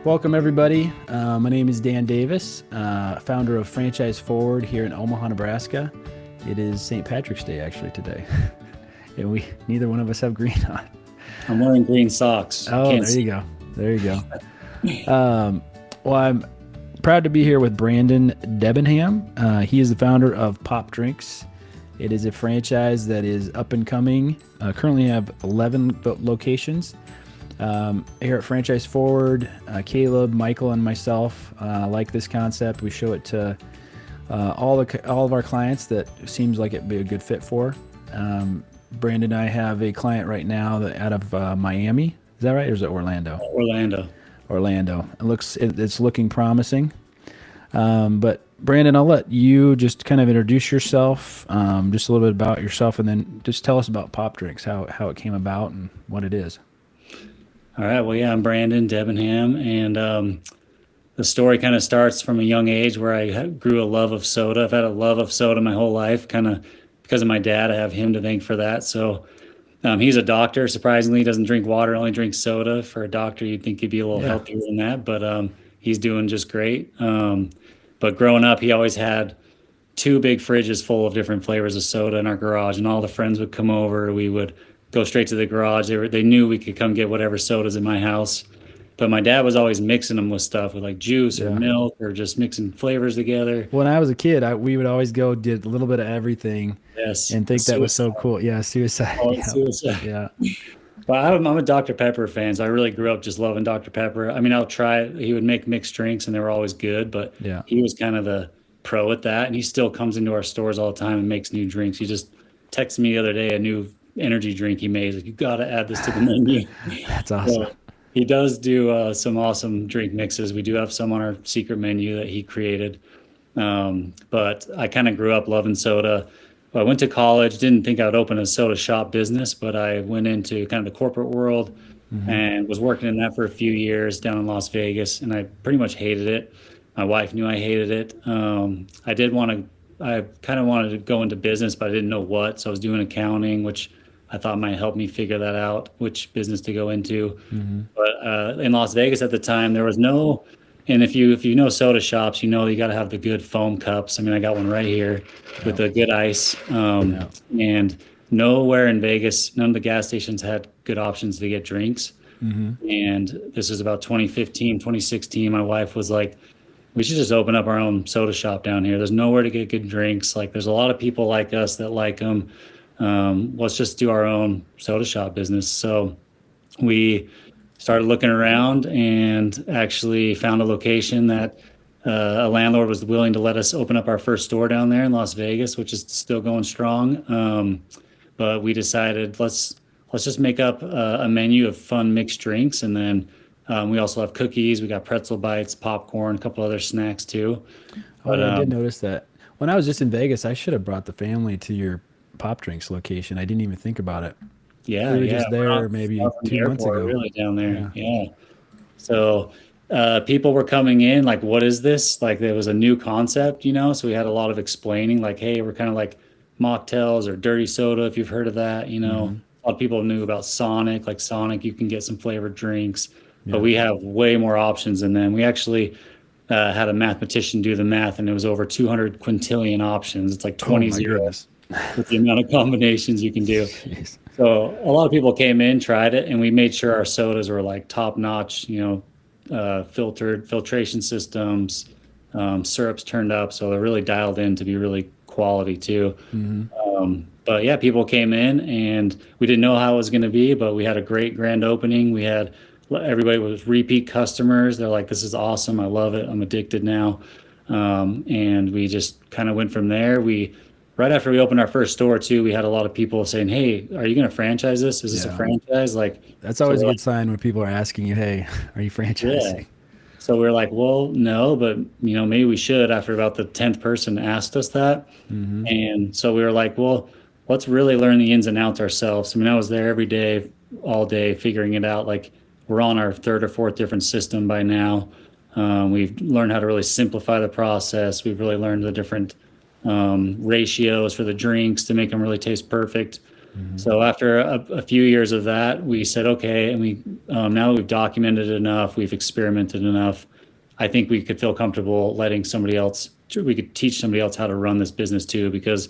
Welcome, everybody. My name is Dan Davis, founder of Franchise Forward here in Omaha, Nebraska. It is St. Patrick's Day, actually, today. And neither one of us have green on. I'm wearing green socks. Oh, there you go. There you go. Well, I'm proud to be here with Brandon Debenham. He is the founder of PopDrinks. It is a franchise that is up and coming. Currently have 11 locations. Here at Franchise Forward, Caleb, Michael, and myself like this concept. We show it to all of our clients that seems like it'd be a good fit for. Brandon and I have a client right now that out of Miami. Is that right, or is it Orlando? Orlando. It's looking promising. But Brandon, I'll let you just kind of introduce yourself, just a little bit about yourself, and then just tell us about PopDrinks, how it came about and what it is. All right. Well, yeah, I'm Brandon Debenham, and the story kind of starts from a young age where I grew a love of soda. I've had a love of soda my whole life, kind of because of my dad. I have him to thank for that. So he's a doctor. Surprisingly, he doesn't drink water, only drinks soda. For a doctor, you'd think he'd be a little healthier than that, but he's doing just great. But growing up, he always had two big fridges full of different flavors of soda in our garage, and all the friends would come over. We would go straight to the garage. They knew we could come get whatever sodas in my house. But my dad was always mixing them with stuff, with like juice or milk, or just mixing flavors together. When I was a kid, we would always go did a little bit of everything. Yes. And think that was so cool. Yeah, suicide. Oh, suicide. Yeah. But I'm a Dr. Pepper fan, so I really grew up just loving Dr. Pepper. I mean, I'll try it. He would make mixed drinks, and they were always good, but he was kind of the pro at that, and he still comes into our stores all the time and makes new drinks. He just texted me the other day a new energy drink he made. He's like, you got to add this to the menu. That's awesome. So he does do some awesome drink mixes. We do have some on our secret menu that he created. But I kind of grew up loving soda. I went to college, didn't think I would open a soda shop business, but I went into kind of the corporate world and was working in that for a few years down in Las Vegas, and I pretty much hated it. My wife knew I hated it. I kind of wanted to go into business, but I didn't know what. So I was doing accounting, which I thought might help me figure that out, which business to go into. But in Las Vegas at the time, there was no, and if you know soda shops, you know you got to have the good foam cups. I mean, I got one right here with the good ice. And nowhere in Vegas, none of the gas stations had good options to get drinks. And this was about 2015, 2016. My wife was like, we should just open up our own soda shop down here. There's nowhere to get good drinks. Like, there's a lot of people like us that like them. Let's just do our own soda shop business. So we started looking around and actually found a location that a landlord was willing to let us open up our first store down there in Las Vegas, which is still going strong. But we decided let's just make up a menu of fun mixed drinks, and then we also have cookies. We got pretzel bites, popcorn, a couple other snacks too. I did notice that. When I was just in Vegas, I should have brought the family to your PopDrinks location. I didn't even think about it. Yeah, we were just there maybe 2 months ago. Really down there, yeah. So people were coming in like, "What is this?" Like, there was a new concept, you know. So we had a lot of explaining, like, "Hey, we're kind of like mocktails or dirty soda, if you've heard of that." You know, a lot of people knew about Sonic. Like Sonic, you can get some flavored drinks, but we have way more options than them. We actually had a mathematician do the math, and it was over 200 quintillion options. It's like 20 zeros with the amount of combinations you can do. Jeez. So a lot of people came in, tried it, and we made sure our sodas were like top notch, you know, filtration systems, syrups turned up. So they're really dialed in to be really quality too. But yeah, people came in, and we didn't know how it was going to be, but we had a great grand opening. Everybody was repeat customers. They're like, "This is awesome. I love it. I'm addicted now." And we just kind of went from there. Right after we opened our first store too, we had a lot of people saying, "Hey, are you going to franchise this? Is this a franchise?" Like, that's always a good sign when people are asking you, "Hey, are you franchising?" Yeah. So we're like, "Well, no, but you know, maybe we should." After about the 10th person asked us that, and so we were like, "Well, let's really learn the ins and outs ourselves." I mean, I was there every day, all day, figuring it out. Like, we're on our third or fourth different system by now. We've learned how to really simplify the process. We've really learned the different ratios for the drinks to make them really taste perfect. So after a few years of that, we said, okay, and we now that we've documented enough, we've experimented enough. I think we could feel comfortable letting somebody else. We could teach somebody else how to run this business too, because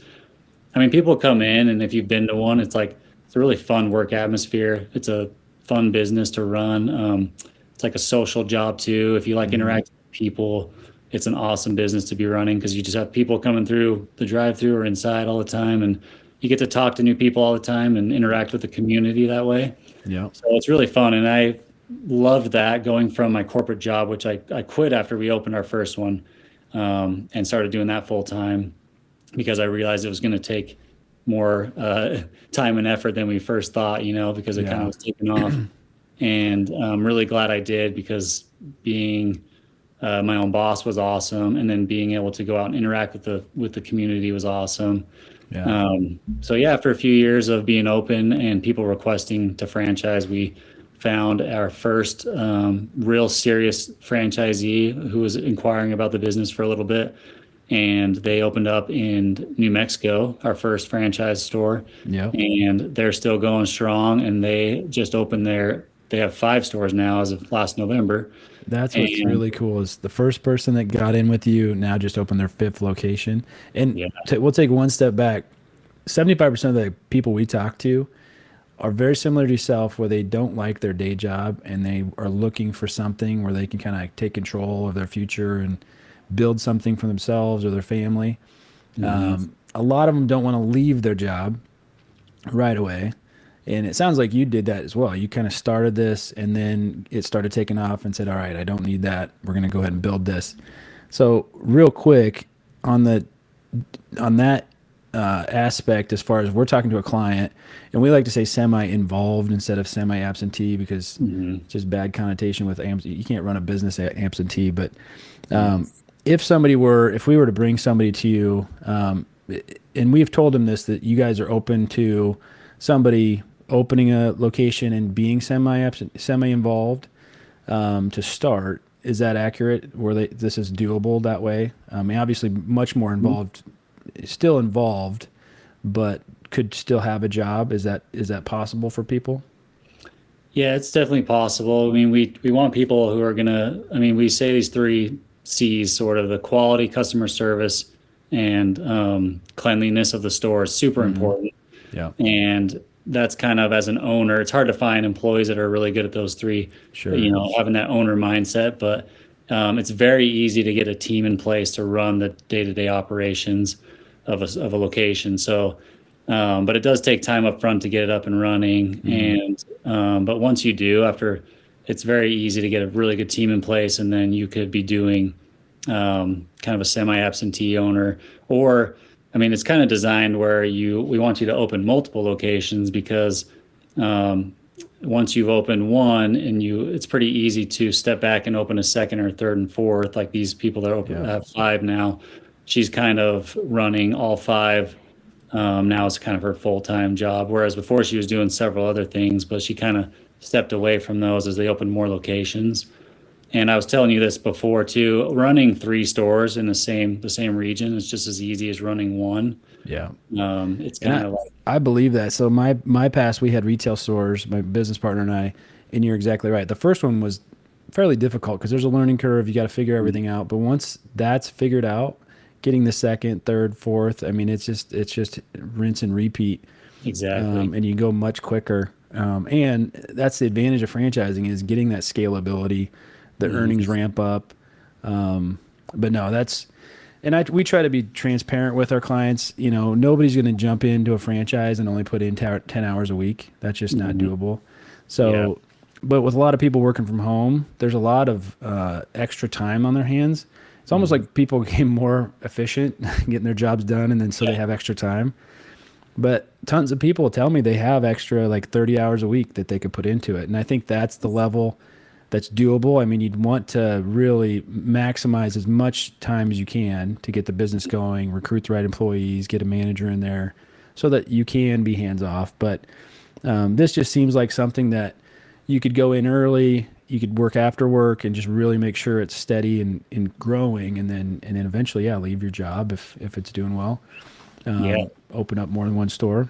I mean, people come in, and if you've been to one, it's like it's a really fun work atmosphere. It's a fun business to run. It's like a social job too. If you like interacting with people, it's an awesome business to be running because you just have people coming through the drive-through or inside all the time, and you get to talk to new people all the time and interact with the community that way. Yeah. So it's really fun, and I loved that going from my corporate job, which I quit after we opened our first one, and started doing that full time because I realized it was going to take more time and effort than we first thought, because it kind of was taking off. And I'm really glad I did because being my own boss was awesome, and then being able to go out and interact with the community was awesome. Yeah. So yeah, after a few years of being open and people requesting to franchise, we found our first real serious franchisee who was inquiring about the business for a little bit. And they opened up in New Mexico, our first franchise store. Yeah. And they're still going strong. And they just opened they have 5 stores now as of last November. That's what's really cool is the first person that got in with you now just opened their 5th location. And we'll take one step back. 75% of the people we talk to are very similar to yourself, where they don't like their day job and they are looking for something where they can kind of take control of their future and build something for themselves or their family. A lot of them don't want to leave their job right away. And it sounds like you did that as well. You kind of started this and then it started taking off and said, all right, I don't need that. We're going to go ahead and build this. So real quick on that aspect, as far as we're talking to a client, and we like to say semi-involved instead of semi-absentee because it's just bad connotation with you can't run a business absentee. But if we were to bring somebody to you, and we've told them this, that you guys are open to somebody opening a location and being semi-involved to start. Is that accurate? This is doable that way? I mean, obviously much more involved, still involved, but could still have a job. Is that possible for people? Yeah, it's definitely possible. I mean, we want people who are we say these 3 C's, sort of the quality, customer service, and cleanliness of the store is super important. Yeah. And that's kind of, as an owner, it's hard to find employees that are really good at those 3, Sure. Having that owner mindset, but it's very easy to get a team in place to run the day-to-day operations of a location. So, but it does take time up front to get it up and running. But once you do, it's very easy to get a really good team in place, and then you could be doing kind of a semi-absentee owner, or it's kind of designed where we want you to open multiple locations because once you've opened one it's pretty easy to step back and open a second or third and fourth. Like these people that have 5 now, she's kind of running all 5. Now it's kind of her full-time job, whereas before she was doing several other things, but she kind of stepped away from those as they opened more locations. And I was telling you this before too, running 3 stores in the same region is just as easy as running 1. Yeah. It's kind of like, I believe that. So my past, we had retail stores, my business partner and I, and you're exactly right. The first one was fairly difficult because there's a learning curve. You got to figure everything out. But once that's figured out, getting the second, third, fourth, it's just rinse and repeat. Exactly. And you go much quicker. And that's the advantage of franchising, is getting that scalability, the earnings ramp up. But no, we try to be transparent with our clients. Nobody's going to jump into a franchise and only put in 10 hours a week. That's just not doable. So, but with a lot of people working from home, there's a lot of extra time on their hands. It's almost like people became more efficient getting their jobs done, and then so they have extra time. But tons of people tell me they have extra, like 30 hours a week that they could put into it. And I think that's the level that's doable. You'd want to really maximize as much time as you can to get the business going, recruit the right employees, get a manager in there so that you can be hands off. But this just seems like something that you could go in early, you could work after work and just really make sure it's steady and growing. And then eventually, leave your job if it's doing well. Open up more than 1 store.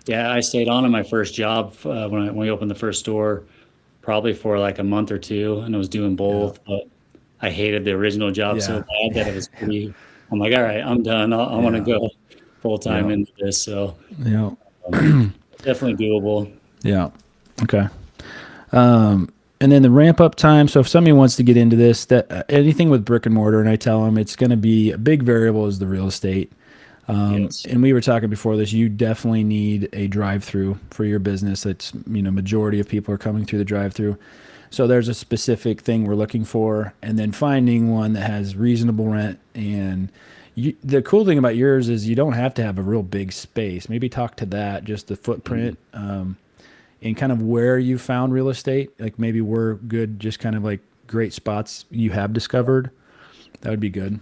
Yeah, I stayed on in my first job when we opened the first store, probably for like a month or two, and I was doing Yeah. both. But I hated the original job so Yeah. bad that Yeah. it was pretty. I'm like, all right, I'm done. I want to Yeah. go full time Yeah. into this. So Yeah. definitely doable. Yeah. Okay. And then the ramp up time. So if somebody wants to get into this, that anything with brick and mortar, and I tell them it's going to be a big variable is the real estate. Yes. And we were talking before this. You definitely need a drive-through for your business. That's majority of people are coming through the drive-through. So there's a specific thing we're looking for, and then finding one that has reasonable rent. And the cool thing about yours is you don't have to have a real big space. Maybe talk to that, just the footprint. And kind of where you found real estate, like maybe we're good, just kind of like great spots you have discovered. That would be good.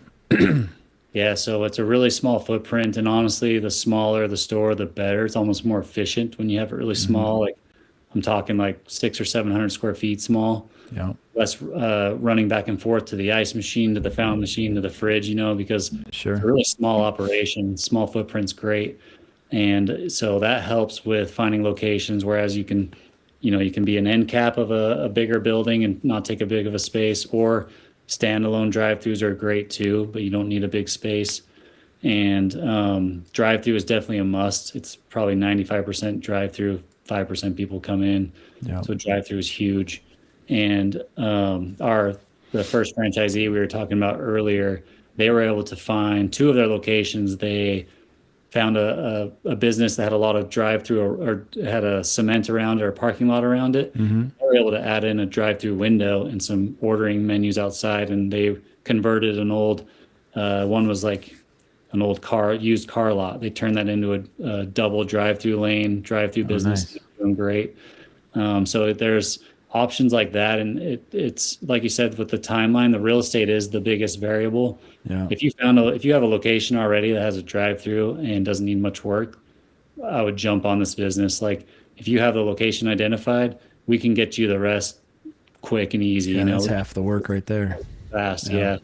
Yeah, so it's a really small footprint, and honestly, the smaller the store, the better. It's almost more efficient when you have it really Hmm. small. Like I'm talking like 600 or 700 square feet small. Yeah, Less running back and forth to the ice machine, to the fountain machine, to the fridge, because it's a sure. really small operation. Small footprint's great. And so that helps with finding locations, whereas you can be an end cap of a bigger building and not take a big of a space, or standalone drive-throughs are great too, but you don't need a big space. And drive-through is definitely a must. It's probably 95% drive-through, 5% people come in. Yeah. So drive-through is huge. And the first franchisee we were talking about earlier, they were able to find two of their locations. They found a business that had a lot of drive-through, or had a cement around, or a parking lot around it. Hmm. They were able to add in a drive-through window and some ordering menus outside, and they converted an old one was like an old used car lot. They turned that into a double drive-through lane, drive-through Oh, business. nice. Doing great. So there's options like that, and it's like you said with the timeline, the real estate is the biggest variable. Yeah. If you have a location already that has a drive-through and doesn't need much work, I would jump on this business. Like if you have the location identified, we can get you the rest quick and easy. Yeah, that's half the work right there. Fast. Yeah. Yeah.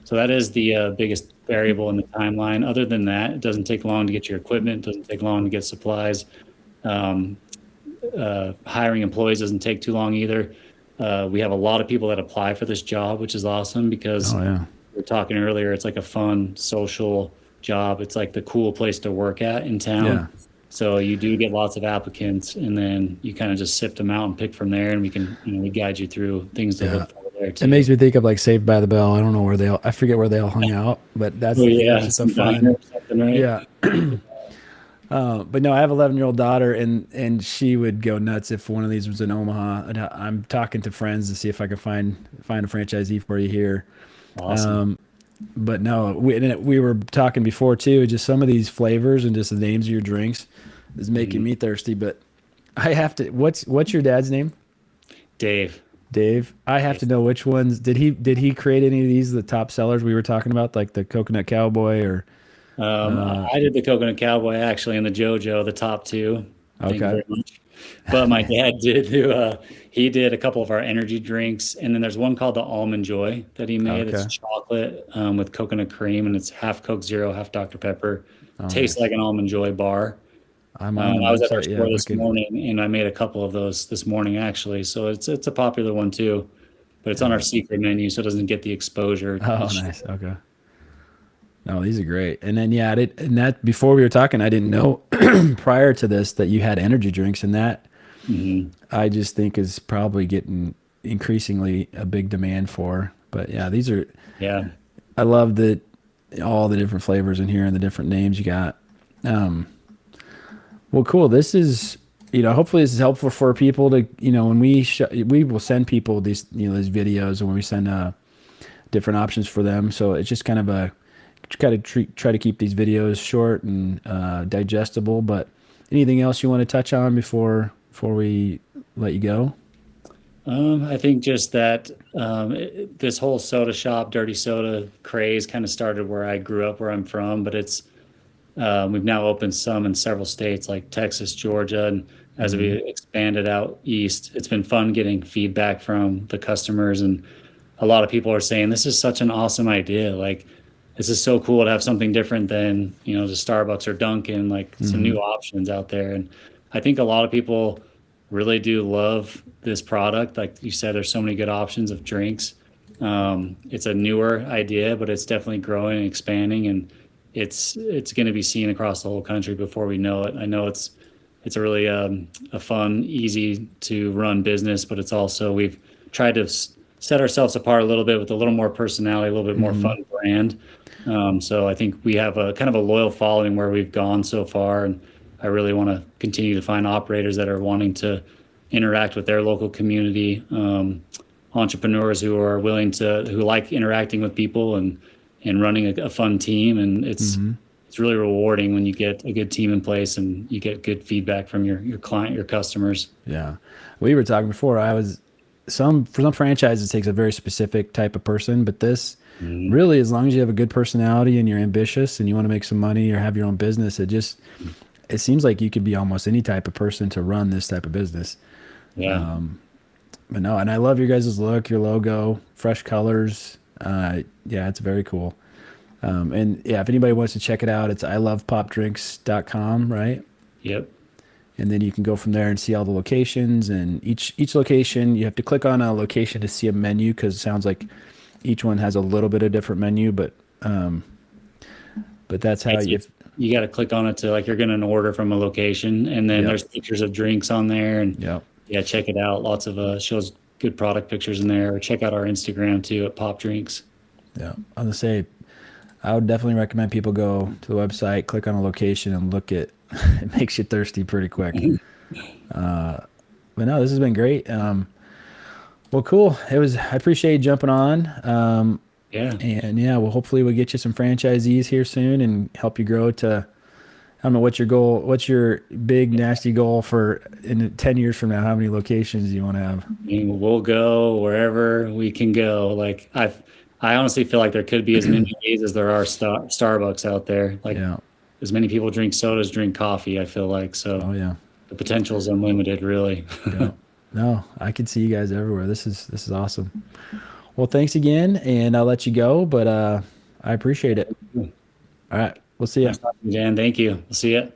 So that is the biggest variable in the timeline. Other than that, it doesn't take long to get your equipment. Doesn't take long to get supplies. Um, Hiring employees doesn't take too long either. We have a lot of people that apply for this job, which is awesome because Oh, yeah. we were talking earlier. It's like a fun social job. It's like the cool place to work at in town. Yeah. So you do get lots of applicants, and then you kind of just sift them out and pick from there, and we guide you through things to Yeah. look for there It too. makes me think of like Saved by the Bell. I don't know where they all, I forget where they all hung out, but that's Oh the thing. yeah, That's just a some diner fun. or something, right? Yeah. But no, I have an 11-year-old daughter, and she would go nuts if one of these was in Omaha. And I'm talking to friends to see if I can find a franchisee for you here. Awesome. But no, we were talking before too. Just some of these flavors and just the names of your drinks is making Mhm. me thirsty. But I have to. What's your dad's name? Dave. Dave. I have to know which ones did he create any of these the top sellers we were talking about, like the Coconut Cowboy or I did the Coconut Cowboy actually and the JoJo, the top two. Thank you okay. very much. But my dad did do. He did a couple of our energy drinks, and then there's one called the Almond Joy that he made. It's Okay. chocolate with coconut cream, and it's half Coke Zero, half Dr Pepper. Oh, Tastes nice. like an Almond Joy bar. I'm on the I was at our website. Yeah, store this looking. morning, and I made a couple of those this morning actually. So it's a popular one too, but it's on our Yeah. secret menu, so it doesn't get the exposure. Oh, nice. Okay. No, these are great. And then yeah, and that before we were talking, I didn't know prior to this that you had energy drinks, and that Mhm. I just think is probably getting increasingly a big demand for. But yeah, these are. Yeah. I love that all the different flavors in here and the different names you got. Um, well, cool. This is, hopefully this is helpful for people to, when we will send people these, these videos, and when we send different options for them. So it's just kind of try to keep these videos short and digestible. But anything else you want to touch on before we let you go? I think just that this whole soda shop, dirty soda craze kind of started where I grew up, where I'm from, but we've now opened some in several states like Texas, Georgia, and as we Hmm. expanded out east, it's been fun getting feedback from the customers, and a lot of people are saying this is such an awesome idea. Like this is so cool to have something different than, just Starbucks or Dunkin', like some Hmm. new options out there. And I think a lot of people really do love this product. Like you said, there's so many good options of drinks. It's a newer idea, but it's definitely growing and expanding, and it's going to be seen across the whole country before we know it. I know it's a really a fun, easy to run business, but it's also we've tried to set ourselves apart a little bit with a little more personality, a little bit more Hmm. fun brand. So I think we have a kind of a loyal following where we've gone so far, and I really want to continue to find operators that are wanting to interact with their local community, entrepreneurs who are willing to who like interacting with people and running a fun team, and Hmm. it's really rewarding when you get a good team in place and you get good feedback from your client, your customers. Yeah. We were talking before. For some franchises, it takes a very specific type of person, but this Mhm. really, as long as you have a good personality and you're ambitious and you want to make some money or have your own business, it seems like you could be almost any type of person to run this type of business. Yeah. But no, and I love your guys' look, your logo, fresh colors. Yeah, it's very cool. And yeah, if anybody wants to check it out, it's ilovepopdrinks.com, right? Yep. And then you can go from there and see all the locations, and each location you have to click on a location to see a menu, because it sounds like each one has a little bit of different menu, but that's how It's, you. you got to click on it to like you're getting an order from a location, and then Yep. there's pictures of drinks on there, and Yep. yeah, check it out. Lots of shows good product pictures in there. Or check out our Instagram too at Pop Drinks. Yeah. I'm gonna say I would definitely recommend people go to the website, click on a location, and look at. It makes you thirsty pretty quick. But no, this has been great. Well, cool. It was. I appreciate you jumping on. Yeah. And yeah, well, hopefully we'll get you some franchisees here soon and help you grow to. I don't know what's your goal. What's your big nasty goal for in 10 years from now? How many locations do you want to have? I mean, we'll go wherever we can go. Like I honestly feel like there could be as many ways as there are Starbucks out there. Like Yeah. as many people drink sodas, drink coffee. I feel like so Oh yeah. the potential is unlimited, really. Yeah. No, I can see you guys everywhere. This is awesome. Well, thanks again, and I'll let you go, but I appreciate it. All right. We'll see you. Nice talking to you, Dan. Thank you. We'll see you.